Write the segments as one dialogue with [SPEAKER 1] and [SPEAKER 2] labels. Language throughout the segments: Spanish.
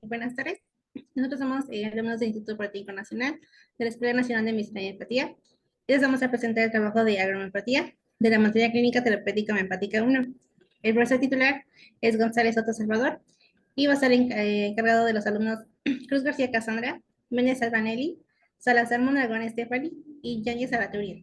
[SPEAKER 1] Buenas tardes. Nosotros somos alumnos del Instituto Político Nacional de la Escuela Nacional de Medicina y Empatía. Y les vamos a presentar el trabajo de agrohomeopatía de la materia clínica terapéutica homeopática 1. El profesor titular es González Soto Salvador y va a estar encargado de los alumnos Cruz García Casandra, Méndez Albanelli, Salazar Mondragón Estefani y Yáñez Salaturia.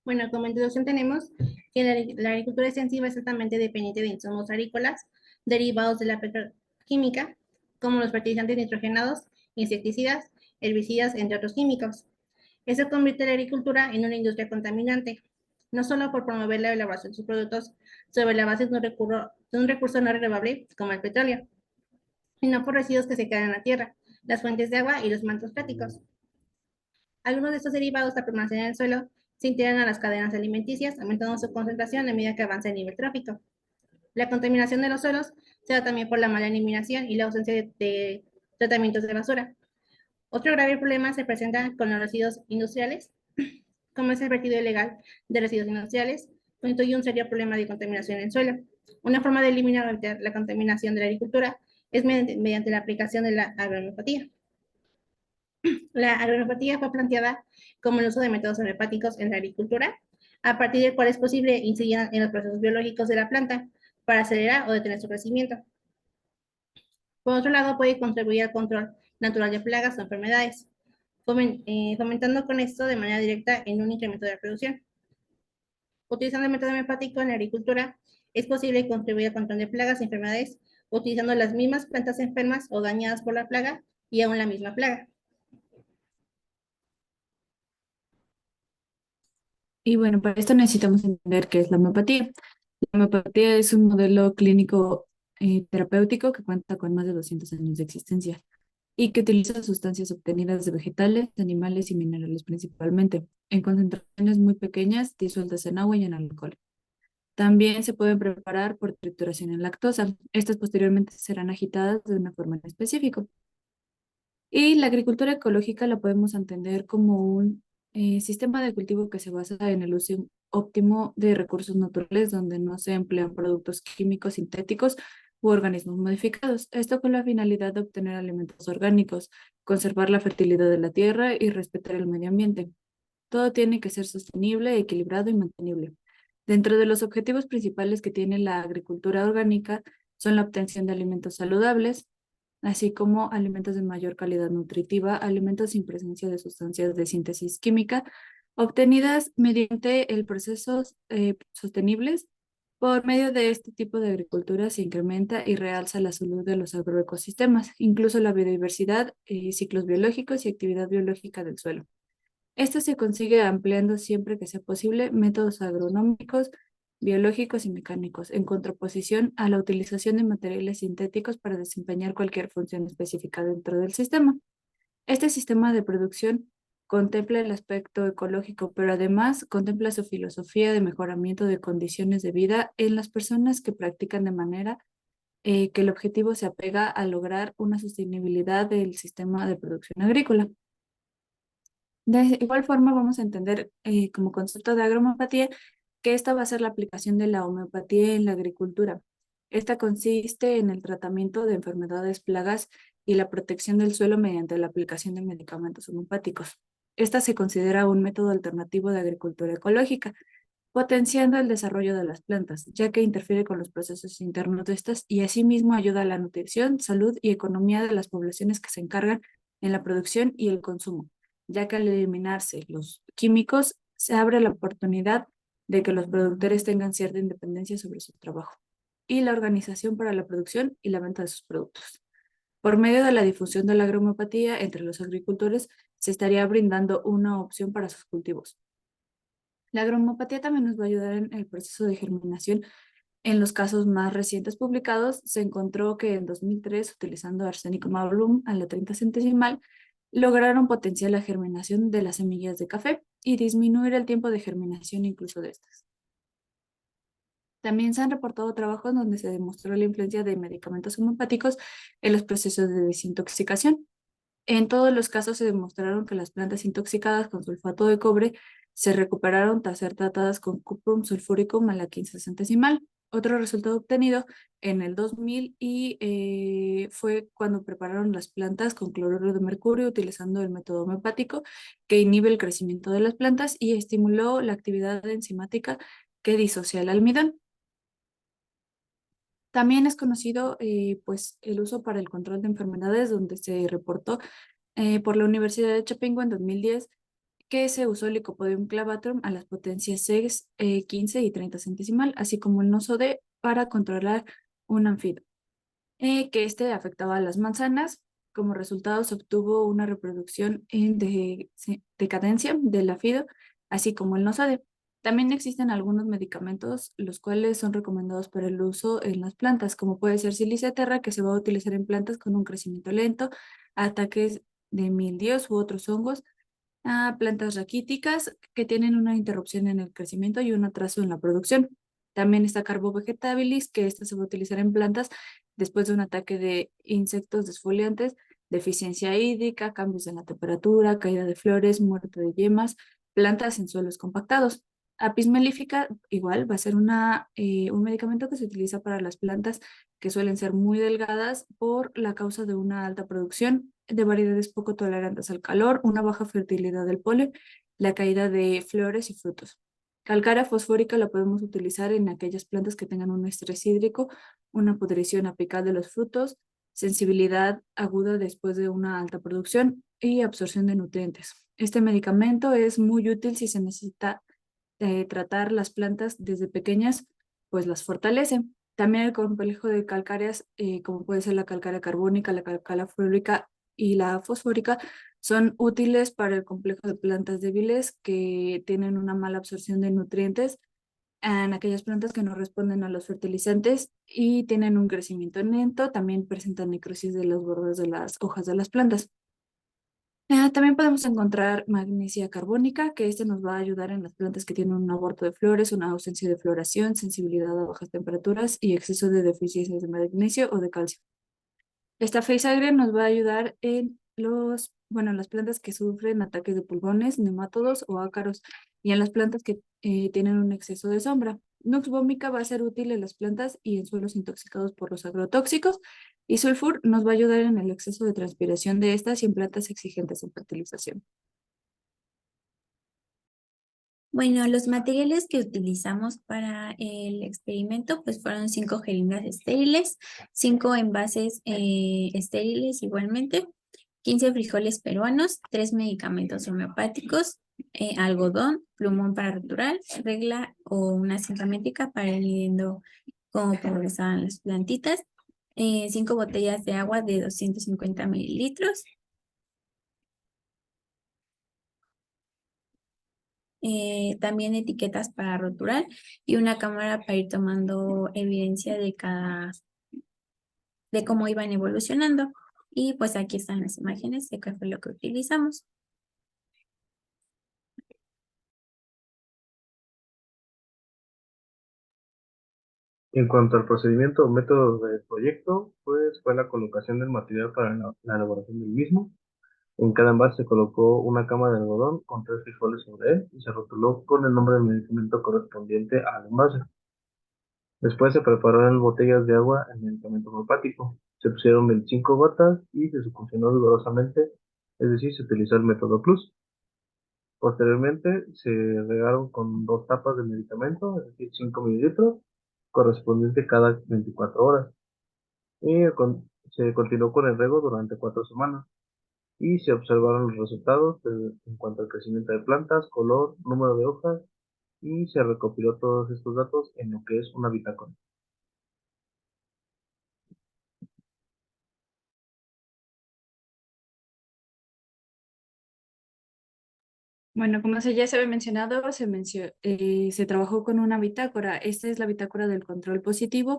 [SPEAKER 1] Bueno, como introducción tenemos que la agricultura extensiva es altamente dependiente de insumos agrícolas derivados de la petroquímica, como los fertilizantes nitrogenados, insecticidas, herbicidas, entre otros químicos. Eso convierte la agricultura en una industria contaminante, no solo por promover la elaboración de sus productos sobre la base de un recurso no renovable como el petróleo, sino por residuos que se quedan en la tierra, las fuentes de agua y los mantos freáticos. Algunos de estos derivados, al permanecer en el suelo, se integran a las cadenas alimenticias, aumentando su concentración a medida que avanza el nivel trófico. La contaminación de los suelos se da también por la mala eliminación y la ausencia de tratamientos de basura. Otro grave problema se presenta con los residuos industriales, como es el vertido ilegal de residuos industriales, constituye un serio problema de contaminación en el suelo. Una forma de eliminar la contaminación de la agricultura es mediante la aplicación de la agrohomeopatía. La agrohomeopatía fue planteada como el uso de métodos homeopáticos en la agricultura, a partir del cual es posible incidir en los procesos biológicos de la planta para acelerar o detener su crecimiento. Por otro lado, puede contribuir al control natural de plagas o enfermedades, fomentando con esto de manera directa en un incremento de la producción. Utilizando el método homeopático en la agricultura, es posible contribuir al control de plagas y enfermedades utilizando las mismas plantas enfermas o dañadas por la plaga y aún la misma plaga.
[SPEAKER 2] Y bueno, para esto necesitamos entender qué es la homeopatía. La homeopatía es un modelo clínico terapéutico que cuenta con más de 200 años de existencia y que utiliza sustancias obtenidas de vegetales, animales y minerales principalmente, en concentraciones muy pequeñas, disueltas en agua y en alcohol. También se pueden preparar por trituración en lactosa. Estas posteriormente serán agitadas de una forma en específico. Y la agricultura ecológica la podemos entender como un sistema de cultivo que se basa en el uso óptimo de recursos naturales, donde no se emplean productos químicos sintéticos u organismos modificados. Esto con la finalidad de obtener alimentos orgánicos, conservar la fertilidad de la tierra y respetar el medio ambiente. Todo tiene que ser sostenible, equilibrado y mantenible. Dentro de los objetivos principales que tiene la agricultura orgánica son la obtención de alimentos saludables, así como alimentos de mayor calidad nutritiva, alimentos sin presencia de sustancias de síntesis química, obtenidas mediante el procesos sostenibles. Por medio de este tipo de agricultura se incrementa y realza la salud de los agroecosistemas, incluso la biodiversidad, ciclos biológicos y actividad biológica del suelo. Esto se consigue ampliando siempre que sea posible métodos agronómicos, biológicos y mecánicos, en contraposición a la utilización de materiales sintéticos para desempeñar cualquier función específica dentro del sistema. Este sistema de producción contempla el aspecto ecológico, pero además contempla su filosofía de mejoramiento de condiciones de vida en las personas que practican de manera que el objetivo se apega a lograr una sostenibilidad del sistema de producción agrícola. De igual forma, vamos a entender como concepto de agrohomeopatía que esta va a ser la aplicación de la homeopatía en la agricultura. Esta consiste en el tratamiento de enfermedades, plagas y la protección del suelo mediante la aplicación de medicamentos homeopáticos. Esta se considera un método alternativo de agricultura ecológica, potenciando el desarrollo de las plantas, ya que interfiere con los procesos internos de estas y asimismo ayuda a la nutrición, salud y economía de las poblaciones que se encargan en la producción y el consumo, ya que al eliminarse los químicos se abre la oportunidad de que los productores tengan cierta independencia sobre su trabajo y la organización para la producción y la venta de sus productos. Por medio de la difusión de la agrohomeopatía entre los agricultores, se estaría brindando una opción para sus cultivos. La agrohomeopatía también nos va a ayudar en el proceso de germinación. En los casos más recientes publicados, se encontró que en 2003, utilizando arsénico mablum a la 30 centesimal, lograron potenciar la germinación de las semillas de café y disminuir el tiempo de germinación incluso de estas. También se han reportado trabajos donde se demostró la influencia de medicamentos homeopáticos en los procesos de desintoxicación. En todos los casos se demostraron que las plantas intoxicadas con sulfato de cobre se recuperaron tras ser tratadas con cuprum sulfúrico a la 15 centesimal. Otro resultado obtenido en el 2000 fue cuando prepararon las plantas con cloruro de mercurio utilizando el método homeopático que inhibe el crecimiento de las plantas y estimuló la actividad enzimática que disocia el almidón. También es conocido pues, el uso para el control de enfermedades, donde se reportó por la Universidad de Chapingo en 2010 que se usó el Lycopodium clavatum a las potencias 6, 15 y 30 centesimal, así como el noso D para controlar un anfido, que este afectaba a las manzanas. Como resultado se obtuvo una reproducción en decadencia del afido, así como el noso D. También existen algunos medicamentos los cuales son recomendados para el uso en las plantas, como puede ser Silicia terra, que se va a utilizar en plantas con un crecimiento lento, ataques de mildios u otros hongos, a plantas raquíticas que tienen una interrupción en el crecimiento y un atraso en la producción. También está Carbo vegetabilis, que esta se va a utilizar en plantas después de un ataque de insectos desfoliantes, deficiencia hídrica, cambios en la temperatura, caída de flores, muerte de yemas, plantas en suelos compactados. Apis melífica, igual, va a ser un medicamento que se utiliza para las plantas que suelen ser muy delgadas por la causa de una alta producción de variedades poco tolerantes al calor, una baja fertilidad del polen, la caída de flores y frutos. Calcárea fosfórica la podemos utilizar en aquellas plantas que tengan un estrés hídrico, una pudrición apical de los frutos, sensibilidad aguda después de una alta producción y absorción de nutrientes. Este medicamento es muy útil si se necesita tratar las plantas desde pequeñas, pues las fortalece. También el complejo de calcáreas, como puede ser la calcárea carbónica, la calcárea fluórica y la fosfórica, son útiles para el complejo de plantas débiles que tienen una mala absorción de nutrientes en aquellas plantas que no responden a los fertilizantes y tienen un crecimiento lento, también presentan necrosis de los bordes de las hojas de las plantas. También podemos encontrar magnesia carbónica, que este nos va a ayudar en las plantas que tienen un aborto de flores, una ausencia de floración, sensibilidad a bajas temperaturas y exceso de deficiencias de magnesio o de calcio. Esta face agria nos va a ayudar en las plantas que sufren ataques de pulgones, nematodos o ácaros y en las plantas que tienen un exceso de sombra. Nux vomica va a ser útil en las plantas y en suelos intoxicados por los agrotóxicos y sulfur nos va a ayudar en el exceso de transpiración de estas y en plantas exigentes en fertilización.
[SPEAKER 3] Bueno, los materiales que utilizamos para el experimento pues fueron 5 jeringas estériles, 5 envases estériles igualmente, 15 frijoles peruanos, 3 medicamentos homeopáticos, algodón, plumón para roturar, regla o una cinta métrica para ir midiendo cómo progresaban las plantitas, 5 botellas de agua de 250 mililitros, también etiquetas para roturar y una cámara para ir tomando evidencia de cómo iban evolucionando. Y pues aquí están las imágenes de qué fue lo que utilizamos.
[SPEAKER 4] En cuanto al procedimiento o método del proyecto, pues fue la colocación del material para la elaboración del mismo. En cada envase se colocó una cama de algodón con 3 frijoles sobre él y se rotuló con el nombre del medicamento correspondiente al envase. Después se preparó en botellas de agua el medicamento homeopático. Se pusieron 25 gotas y se succionó vigorosamente, es decir, se utilizó el método Plus. Posteriormente se regaron con 2 tapas de medicamento, es decir, 5 mililitros, correspondiente cada 24 horas. Se continuó con el riego durante 4 semanas y se observaron los resultados en cuanto al crecimiento de plantas, color, número de hojas y se recopiló todos estos datos en lo que es una bitácora.
[SPEAKER 2] Bueno, como ya se había mencionado, se trabajó con una bitácora. Esta es la bitácora del control positivo,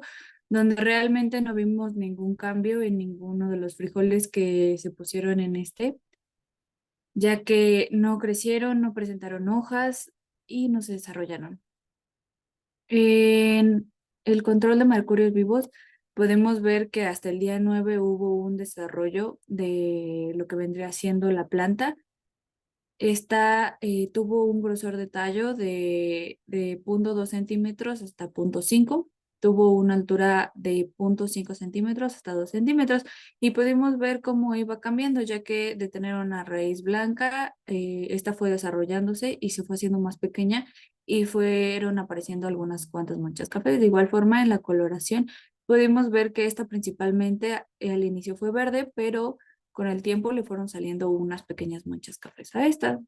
[SPEAKER 2] donde realmente no vimos ningún cambio en ninguno de los frijoles que se pusieron en ya que no crecieron, no presentaron hojas y no se desarrollaron. En el control de mercurios vivos, podemos ver que hasta el día 9 hubo un desarrollo de lo que vendría siendo la planta Esta tuvo un grosor de tallo de 0,2 centímetros hasta 0,5. Tuvo una altura de 0,5 centímetros hasta 2 centímetros y pudimos ver cómo iba cambiando, ya que de tener una raíz blanca, esta fue desarrollándose y se fue haciendo más pequeña y fueron apareciendo algunas cuantas manchas cafés. De igual forma, en la coloración pudimos ver que esta principalmente al inicio fue verde, pero con el tiempo le fueron saliendo unas pequeñas manchas cafés a esta.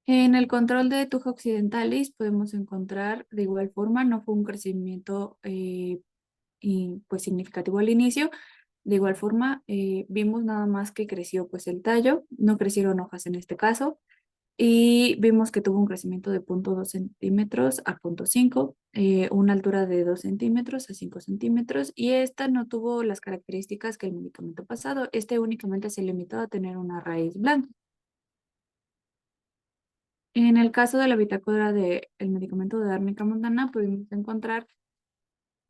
[SPEAKER 2] En el control de Tuja occidentalis podemos encontrar de igual forma, no fue un crecimiento pues significativo al inicio. De igual forma, vimos nada más que creció pues el tallo, no crecieron hojas en este caso, y vimos que tuvo un crecimiento de 0,2 centímetros a 0,5, una altura de 2 centímetros a 5 centímetros, y esta no tuvo las características que el medicamento pasado. Este únicamente se limitó a tener una raíz blanca. En el caso de la bitácora del medicamento de árnica montana, pudimos encontrar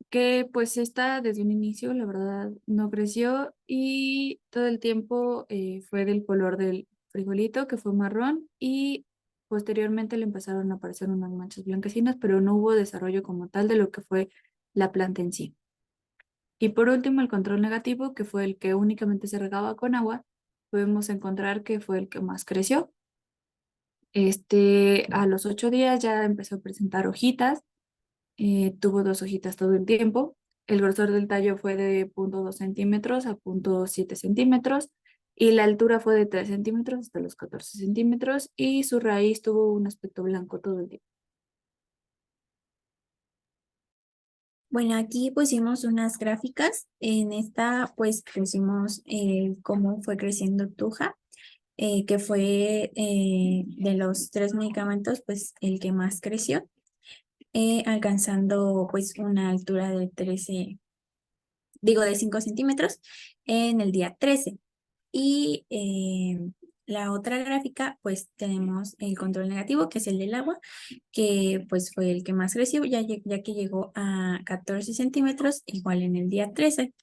[SPEAKER 2] que pues esta desde un inicio, la verdad, no creció y todo el tiempo fue del color del frijolito, que fue marrón, y posteriormente le empezaron a aparecer unas manchas blanquecinas, pero no hubo desarrollo como tal de lo que fue la planta en sí. Y por último, el control negativo, que fue el que únicamente se regaba con agua, podemos encontrar que fue el que más creció. A los 8 días ya empezó a presentar hojitas, tuvo 2 hojitas todo el tiempo. El grosor del tallo fue de 0,2 centímetros a 0,7 centímetros y la altura fue de 3 centímetros hasta los 14 centímetros y su raíz tuvo un aspecto blanco todo el tiempo.
[SPEAKER 3] Bueno, aquí pusimos unas gráficas. En esta, pues, pusimos cómo fue creciendo Tuja, que fue de los 3 medicamentos, pues, el que más creció, alcanzando, pues, una altura de 5 centímetros en el día 13. Y la otra gráfica, pues tenemos el control negativo, que es el del agua, que pues fue el que más creció, ya que llegó a 14 centímetros, igual en el día 13.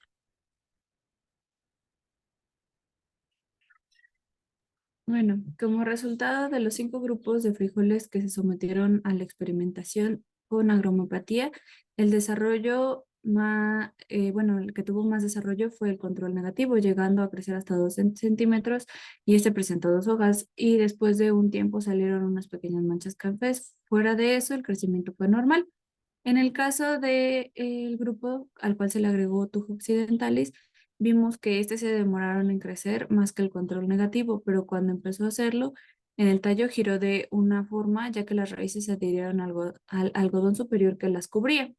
[SPEAKER 2] Bueno, como resultado de los 5 grupos de frijoles que se sometieron a la experimentación con agromopatía, el desarrollo más, bueno, el que tuvo más desarrollo fue el control negativo, llegando a crecer hasta 2 centímetros y este presentó 2 hojas y después de un tiempo salieron unas pequeñas manchas cafés. Fuera de eso, el crecimiento fue normal. En el caso del grupo al cual se le agregó Tujo occidentalis, vimos que este se demoraron en crecer más que el control negativo, pero cuando empezó a hacerlo, en el tallo giró de una forma ya que las raíces se adhirieron al algodón superior que las cubría.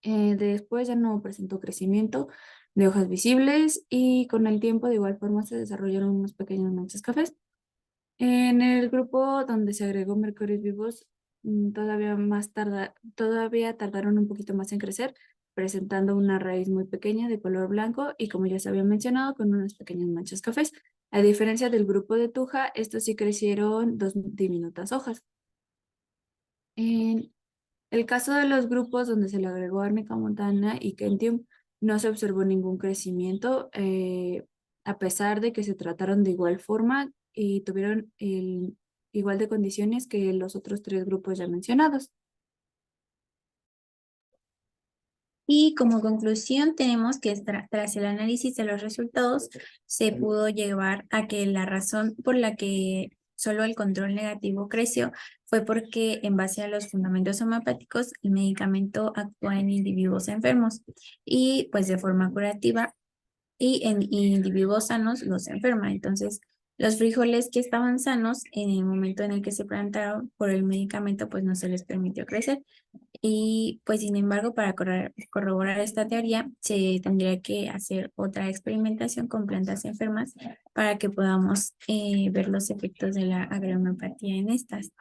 [SPEAKER 2] Después ya no presentó crecimiento de hojas visibles y con el tiempo de igual forma se desarrollaron unos pequeños manchas cafés. En el grupo donde se agregó mercurios vivos, todavía tardaron un poquito más en crecer, presentando una raíz muy pequeña de color blanco y como ya se había mencionado, con unas pequeñas manchas cafés. A diferencia del grupo de Tuja, estos sí crecieron 2 diminutas hojas. En el caso de los grupos donde se le agregó árnica montana y Kentium, no se observó ningún crecimiento, a pesar de que se trataron de igual forma y tuvieron igual de condiciones que los otros 3 grupos ya mencionados.
[SPEAKER 3] Y como conclusión tenemos que tras el análisis de los resultados se pudo llevar a que la razón por la que solo el control negativo creció fue porque en base a los fundamentos homeopáticos el medicamento actúa en individuos enfermos y pues de forma curativa, y en individuos sanos los enferma. Entonces, los frijoles que estaban sanos en el momento en el que se plantaron por el medicamento pues no se les permitió crecer. Y pues sin embargo, para corroborar esta teoría, se tendría que hacer otra experimentación con plantas enfermas para que podamos ver los efectos de la agrohomeopatía en estas.